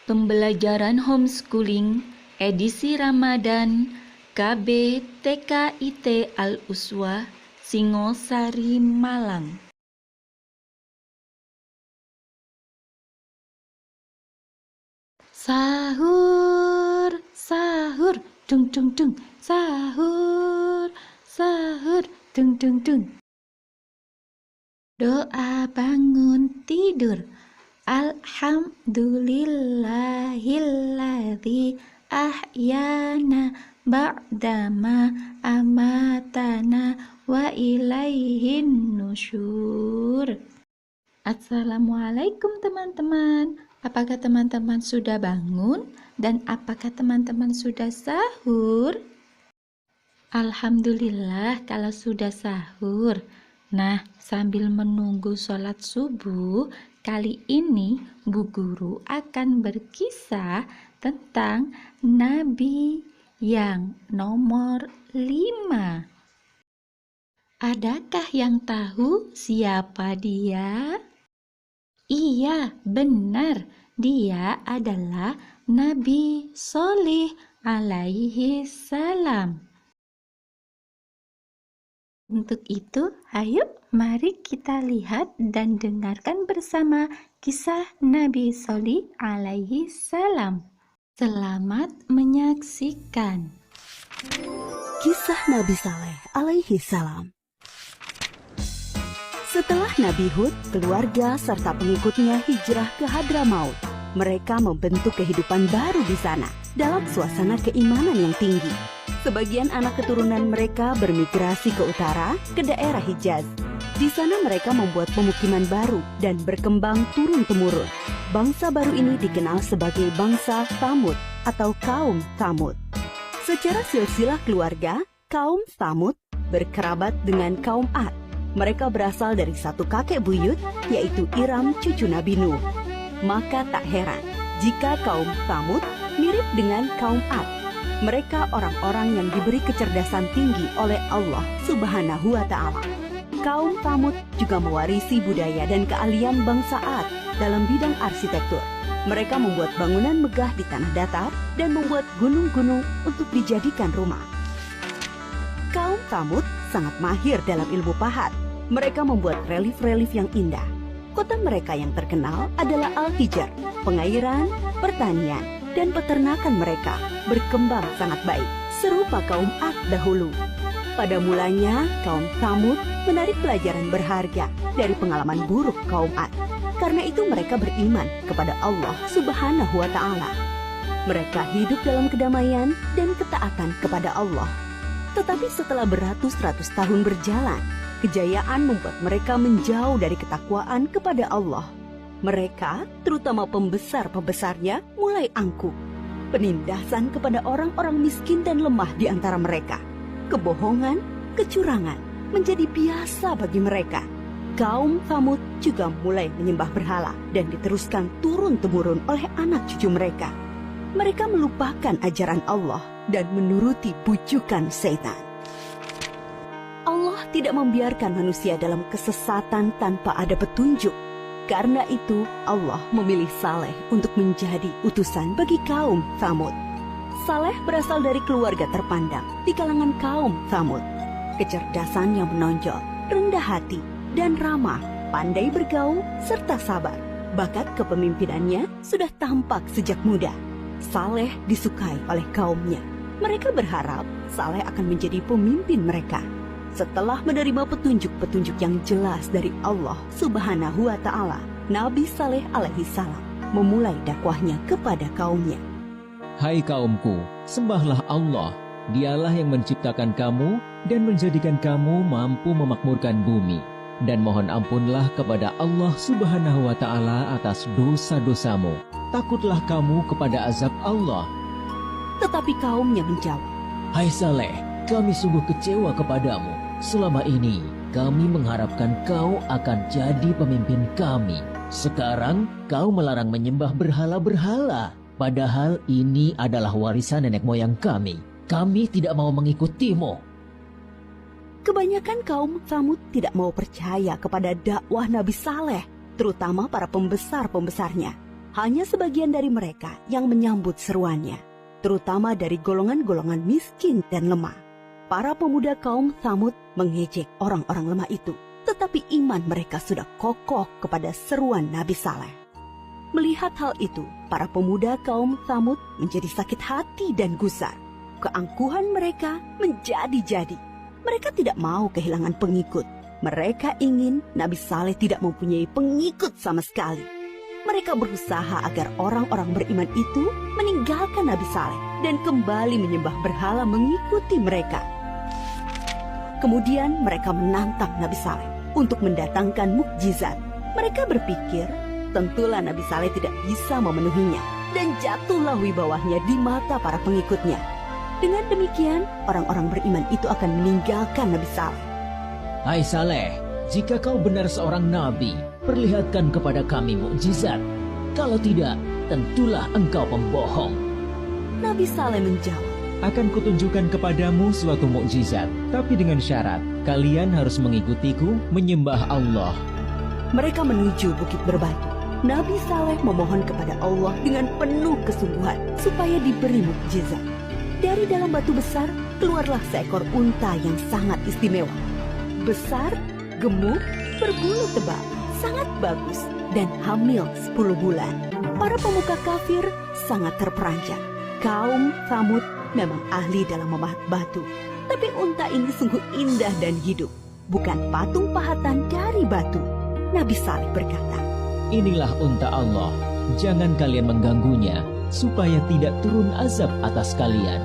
Pembelajaran homeschooling edisi Ramadan KB TKIT Al-Uswah Singosari Malang. Sahur, sahur, dung dung dung. Sahur, sahur, dung dung dung. Doa bangun tidur. Alhamdulillahilladzi ahyana ba'dama amatana wa ilaihin nusyur. Assalamualaikum teman-teman. Apakah teman-teman sudah bangun? Dan apakah teman-teman sudah sahur? Alhamdulillah kalau sudah sahur. Nah, sambil menunggu sholat subuh, kali ini Bu Guru akan berkisah tentang Nabi yang nomor 5. Adakah yang tahu siapa dia? Iya, benar. Dia adalah Nabi Sholih alaihi salam. Untuk itu, ayo mari kita lihat dan dengarkan bersama kisah Nabi Sholih alaihi salam. Selamat menyaksikan. Kisah Nabi Saleh alaihi salam. Setelah Nabi Hud, keluarga serta pengikutnya hijrah ke Hadramaut, mereka membentuk kehidupan baru di sana dalam suasana keimanan yang tinggi. Sebagian anak keturunan mereka bermigrasi ke utara, ke daerah Hijaz. Di sana mereka membuat pemukiman baru dan berkembang turun-temurun. Bangsa baru ini dikenal sebagai bangsa Tsamud atau kaum Tsamud. Secara silsilah keluarga, kaum Tsamud berkerabat dengan kaum Ad. Mereka berasal dari satu kakek buyut, yaitu Iram cucu Nabi Nuh. Maka tak heran jika kaum Tsamud mirip dengan kaum Ad. Mereka orang-orang yang diberi kecerdasan tinggi oleh Allah Subhanahu wa Ta'ala. Kaum Tsamud juga mewarisi budaya dan keahlian bangsa Ad dalam bidang arsitektur. Mereka membuat bangunan megah di tanah datar dan membuat gunung-gunung untuk dijadikan rumah. Kaum Tsamud sangat mahir dalam ilmu pahat. Mereka membuat relief-relief yang indah. Kota mereka yang terkenal adalah Al-Hijr. Pengairan, pertanian, dan peternakan mereka berkembang sangat baik, serupa kaum Ad dahulu. Pada mulanya, kaum Tsamud menarik pelajaran berharga dari pengalaman buruk kaum Ad. Karena itu mereka beriman kepada Allah Subhanahu wa Ta'ala. Mereka hidup dalam kedamaian dan ketaatan kepada Allah. Tetapi setelah beratus-ratus tahun berjalan, kejayaan membuat mereka menjauh dari ketakwaan kepada Allah. Mereka, terutama pembesar-pembesarnya, mulai angkuh. Penindasan kepada orang-orang miskin dan lemah di antara mereka. Kebohongan, kecurangan menjadi biasa bagi mereka. Kaum Tsamud juga mulai menyembah berhala dan diteruskan turun-temurun oleh anak cucu mereka. Mereka melupakan ajaran Allah dan menuruti bujukan setan. Allah tidak membiarkan manusia dalam kesesatan tanpa ada petunjuk. Karena itu, Allah memilih Saleh untuk menjadi utusan bagi kaum Tsamud. Saleh berasal dari keluarga terpandang di kalangan kaum Tsamud. Kecerdasan yang menonjol, rendah hati, dan ramah, pandai bergaul, serta sabar. Bakat kepemimpinannya sudah tampak sejak muda. Saleh disukai oleh kaumnya. Mereka berharap Saleh akan menjadi pemimpin mereka. Setelah menerima petunjuk-petunjuk yang jelas dari Allah Subhanahu wa Ta'ala, Nabi Saleh alaihi salam memulai dakwahnya kepada kaumnya. Hai kaumku, sembahlah Allah. Dialah yang menciptakan kamu dan menjadikan kamu mampu memakmurkan bumi. Dan mohon ampunlah kepada Allah Subhanahu wa Ta'ala atas dosa-dosamu. Takutlah kamu kepada azab Allah. Tetapi kaumnya menjawab, Hai Saleh, kami sungguh kecewa kepadamu. Selama ini, kami mengharapkan kau akan jadi pemimpin kami. Sekarang, kau melarang menyembah berhala-berhala. Padahal ini adalah warisan nenek moyang kami. Kami tidak mau mengikutimu. Kebanyakan kaum Tsamud tidak mau percaya kepada dakwah Nabi Saleh, terutama para pembesar-pembesarnya. Hanya sebagian dari mereka yang menyambut seruannya, terutama dari golongan-golongan miskin dan lemah. Para pemuda kaum Tsamud mengejek orang-orang lemah itu, tetapi iman mereka sudah kokoh kepada seruan Nabi Saleh. Melihat hal itu, para pemuda kaum Tsamud menjadi sakit hati dan gusar. Keangkuhan mereka menjadi-jadi. Mereka tidak mau kehilangan pengikut. Mereka ingin Nabi Saleh tidak mempunyai pengikut sama sekali. Mereka berusaha agar orang-orang beriman itu meninggalkan Nabi Saleh dan kembali menyembah berhala mengikuti mereka. Kemudian mereka menantang Nabi Saleh untuk mendatangkan mukjizat. Mereka berpikir tentulah Nabi Saleh tidak bisa memenuhinya, dan jatuhlah wibawahnya di mata para pengikutnya. Dengan demikian, orang-orang beriman itu akan meninggalkan Nabi Saleh. Hai Saleh, jika kau benar seorang nabi, perlihatkan kepada kami mukjizat. Kalau tidak, tentulah engkau pembohong. Nabi Saleh menjawab, Akan kutunjukkan kepadamu suatu mukjizat, tapi dengan syarat, kalian harus mengikutiku menyembah Allah. mereka menuju Bukit Berbatu. Nabi Saleh memohon kepada Allah dengan penuh kesungguhan supaya diberi mukjizat. Dari dalam batu besar keluarlah seekor unta yang sangat istimewa. Besar, gemuk, berbulu tebal, sangat bagus, dan hamil 10 bulan. Para pemuka kafir sangat terperanjat. Kaum Tsamud memang ahli dalam memahat batu. Tapi unta ini sungguh indah dan hidup, bukan patung pahatan dari batu. Nabi Saleh berkata, Inilah unta Allah, jangan kalian mengganggunya, supaya tidak turun azab atas kalian.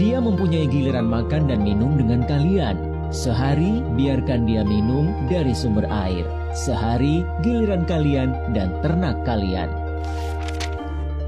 Dia mempunyai giliran makan dan minum dengan kalian. Sehari biarkan dia minum dari sumber air. Sehari giliran kalian dan ternak kalian.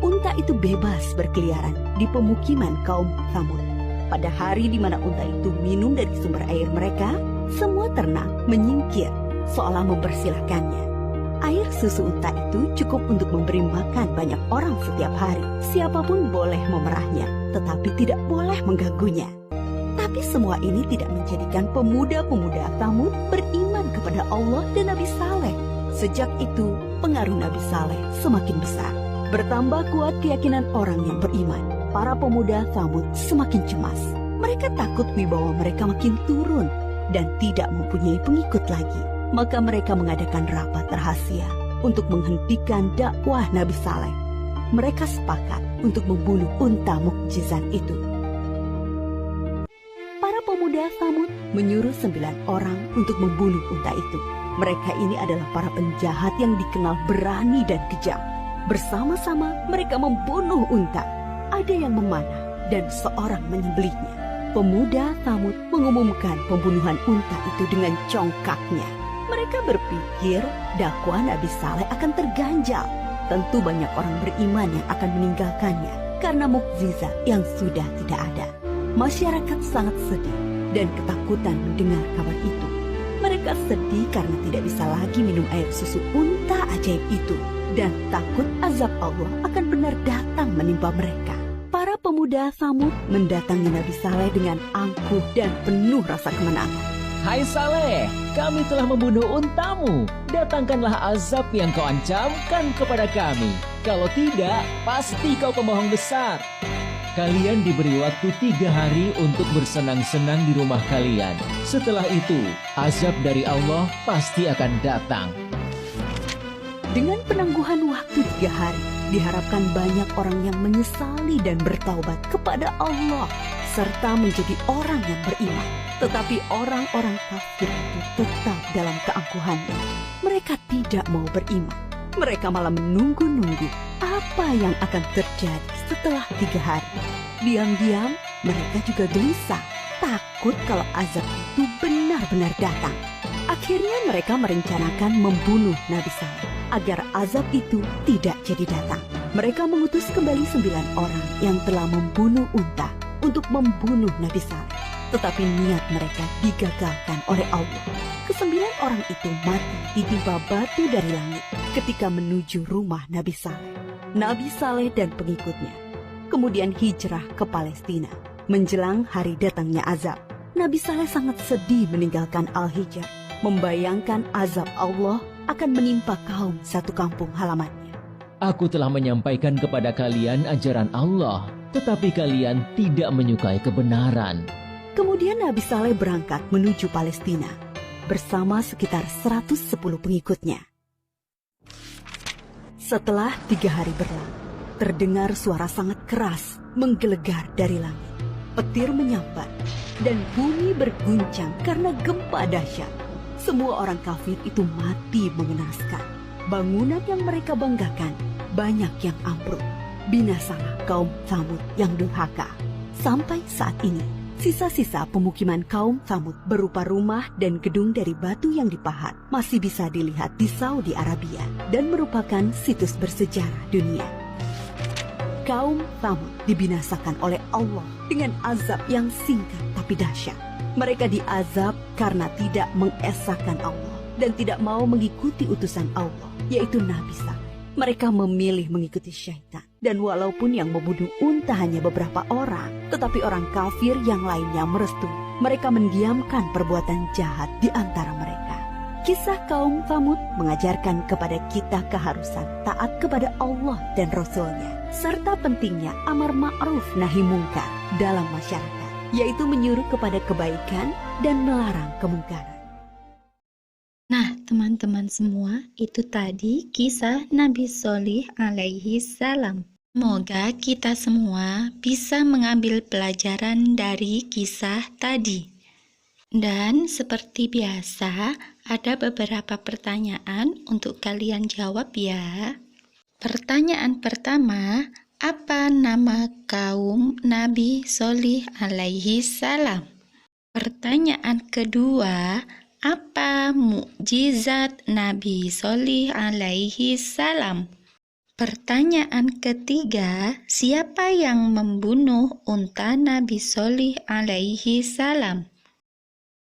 unta itu bebas berkeliaran di pemukiman kaum Tsamud. Pada hari di mana unta itu minum dari sumber air mereka, semua ternak menyingkir seolah mempersilahkannya. Air susu unta itu cukup untuk memberi makan banyak orang setiap hari. Siapapun boleh memerahnya, tetapi tidak boleh mengganggunya. Tapi semua ini tidak menjadikan pemuda-pemuda Tsamud beriman kepada Allah dan Nabi Saleh. Sejak itu, pengaruh Nabi Saleh semakin besar. Bertambah kuat keyakinan orang yang beriman. Para pemuda Tsamud semakin cemas. Mereka takut wibawa mereka makin turun dan tidak mempunyai pengikut lagi. Maka mereka mengadakan rapat rahasia untuk menghentikan dakwah Nabi Saleh. Mereka sepakat untuk membunuh unta mukjizat itu. Para pemuda Tsamud menyuruh 9 orang untuk membunuh unta itu. Mereka ini adalah para penjahat yang dikenal berani dan kejam. Bersama-sama mereka membunuh unta. Ada yang memanah dan seorang menyembelihnya. Pemuda Tsamud mengumumkan pembunuhan unta itu dengan congkaknya. Mereka berpikir dakwah Nabi Saleh akan terganjal. Tentu banyak orang beriman yang akan meninggalkannya karena mukjizat yang sudah tidak ada. Masyarakat sangat sedih dan ketakutan mendengar kabar itu. Mereka sedih karena tidak bisa lagi minum air susu unta ajaib itu dan takut azab Allah akan benar datang menimpa mereka. Para pemuda Tsamud mendatangi Nabi Saleh dengan angkuh dan penuh rasa kemenangan. Hai Saleh, kami telah membunuh untamu. Datangkanlah azab yang kau ancamkan kepada kami. Kalau tidak, pasti kau pembohong besar. Kalian diberi waktu 3 hari untuk bersenang-senang di rumah kalian. Setelah itu, azab dari Allah pasti akan datang. Dengan penangguhan waktu 3 hari, diharapkan banyak orang yang menyesali dan bertaubat kepada Allah, serta menjadi orang yang beriman. Tetapi orang-orang kafir itu tetap dalam keangkuhannya. Mereka tidak mau beriman. Mereka malah menunggu-nunggu apa yang akan terjadi setelah 3 hari. Diam-diam mereka juga gelisah, takut kalau azab itu benar-benar datang. Akhirnya mereka merencanakan membunuh Nabi Saleh agar azab itu tidak jadi datang. Mereka mengutus kembali 9 orang yang telah membunuh unta untuk membunuh Nabi Saleh. Tetapi niat mereka digagalkan oleh Allah. Ke-9 orang itu mati ditimpa batu dari langit ketika menuju rumah Nabi Saleh. Nabi Saleh dan pengikutnya kemudian hijrah ke Palestina. Menjelang hari datangnya azab, Nabi Saleh sangat sedih meninggalkan Al-Hijr, membayangkan azab Allah akan menimpa kaum satu kampung halamannya. Aku telah menyampaikan kepada kalian ajaran Allah, tetapi kalian tidak menyukai kebenaran. Kemudian Nabi Saleh berangkat menuju Palestina bersama sekitar 110 pengikutnya. Setelah 3 hari berlalu, terdengar suara sangat keras menggelegar dari langit. Petir menyambar dan bumi berguncang karena gempa dahsyat. Semua orang kafir itu mati mengenaskan. Bangunan yang mereka banggakan banyak yang ambruk. Binasalah kaum Tsamud yang durhaka. Sampai saat ini, sisa-sisa pemukiman kaum Tsamud berupa rumah dan gedung dari batu yang dipahat masih bisa dilihat di Saudi Arabia dan merupakan situs bersejarah dunia. Kaum Tsamud dibinasakan oleh Allah dengan azab yang singkat tapi dahsyat. Mereka diazab karena tidak mengesahkan Allah dan tidak mau mengikuti utusan Allah, yaitu Nabi Saleh. Mereka memilih mengikuti syaitan. Dan walaupun yang membunuh unta hanya beberapa orang, tetapi orang kafir yang lainnya merestui. Mereka mendiamkan perbuatan jahat di antara mereka. Kisah kaum Tsamud mengajarkan kepada kita keharusan taat kepada Allah dan Rasul-Nya, serta pentingnya amar ma'ruf nahi mungkar dalam masyarakat, yaitu menyuruh kepada kebaikan dan melarang kemungkaran. Nah, teman-teman semua, itu tadi kisah Nabi Shalih alaihi salam. Semoga kita semua bisa mengambil pelajaran dari kisah tadi. Dan seperti biasa, ada beberapa pertanyaan untuk kalian jawab ya. Pertanyaan pertama, apa nama kaum Nabi Shalih alaihi salam? Pertanyaan kedua, apa mukjizat Nabi Shalih alaihi salam? Pertanyaan ketiga, siapa yang membunuh unta Nabi Shalih alaihi salam?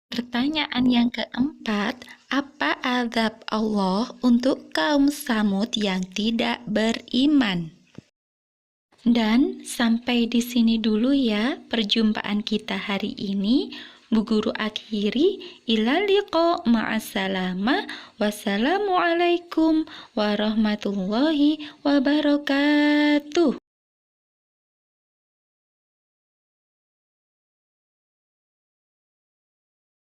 Pertanyaan yang keempat, apa azab Allah untuk kaum Tsamud yang tidak beriman? Dan sampai di sini dulu ya perjumpaan kita hari ini. Bu Guru akhiri, ila liqa ma'assalama, wassalamualaikum warahmatullahi wabarakatuh.